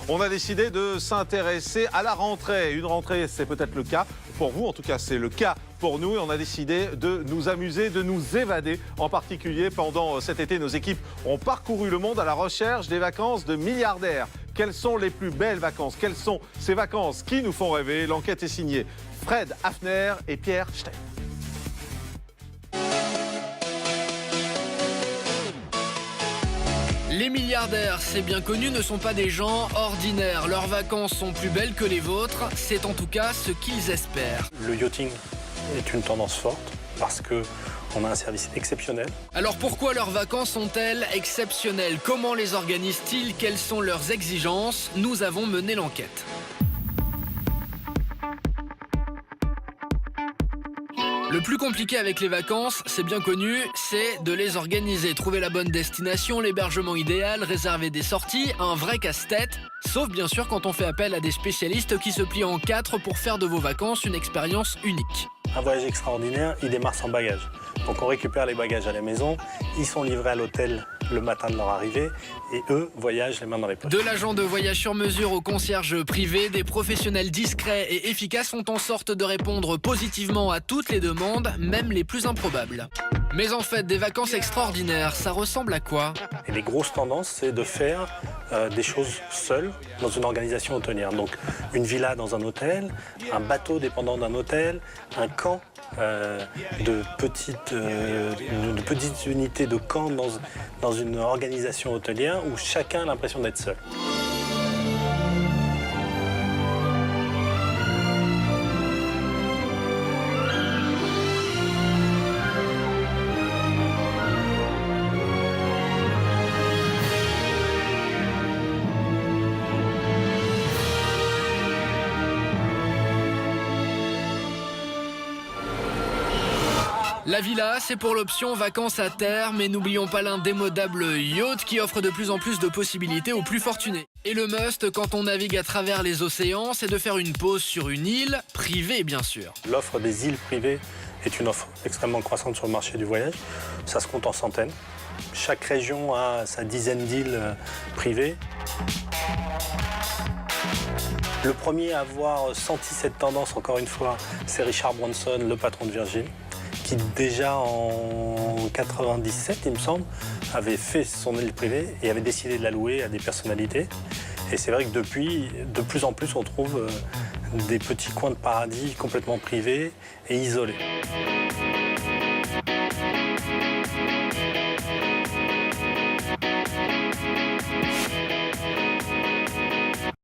on a décidé de s'intéresser à la rentrée. Une rentrée, c'est peut-être le cas pour vous, en tout cas c'est le cas pour nous. Et on a décidé de nous amuser, de nous évader. En particulier, pendant cet été, nos équipes ont parcouru le monde à la recherche des vacances de milliardaires. Quelles sont les plus belles vacances? Quelles sont ces vacances qui nous font rêver? L'enquête est signée Fred Hafner et Pierre Stein. Les milliardaires, c'est bien connu, ne sont pas des gens ordinaires. Leurs vacances sont plus belles que les vôtres. C'est en tout cas ce qu'ils espèrent. Le yachting est une tendance forte parce qu'on a un service exceptionnel. Alors pourquoi leurs vacances sont-elles exceptionnelles? Comment les organisent-ils? Quelles sont leurs exigences? Nous avons mené l'enquête. Le plus compliqué avec les vacances, c'est bien connu, c'est de les organiser. Trouver la bonne destination, l'hébergement idéal, réserver des sorties, un vrai casse-tête. Sauf bien sûr quand on fait appel à des spécialistes qui se plient en quatre pour faire de vos vacances une expérience unique. Un voyage extraordinaire, il démarre sans bagages. Donc on récupère les bagages à la maison, ils sont livrés à l'hôtel le matin de leur arrivée et eux voyagent les mains dans les poches. De l'agent de voyage sur mesure au concierge privé, des professionnels discrets et efficaces font en sorte de répondre positivement à toutes les demandes, même les plus improbables. Mais en fait, des vacances extraordinaires, ça ressemble à quoi? Et les grosses tendances, c'est de faire des choses seules dans une organisation hôtelière. Donc une villa dans un hôtel, un bateau dépendant d'un hôtel, un camp de petites unités de camp dans une organisation hôtelière où chacun a l'impression d'être seul. La villa, c'est pour l'option vacances à terre, mais n'oublions pas l'indémodable yacht qui offre de plus en plus de possibilités aux plus fortunés. Et le must quand on navigue à travers les océans, c'est de faire une pause sur une île, privée bien sûr. L'offre des îles privées est une offre extrêmement croissante sur le marché du voyage. Ça se compte en centaines. Chaque région a sa dizaine d'îles privées. Le premier à avoir senti cette tendance, encore une fois, c'est Richard Branson, le patron de Virgin, qui déjà en 97, il me semble, avait fait son île privée et avait décidé de la louer à des personnalités. Et c'est vrai que depuis, de plus en plus, on trouve des petits coins de paradis complètement privés et isolés.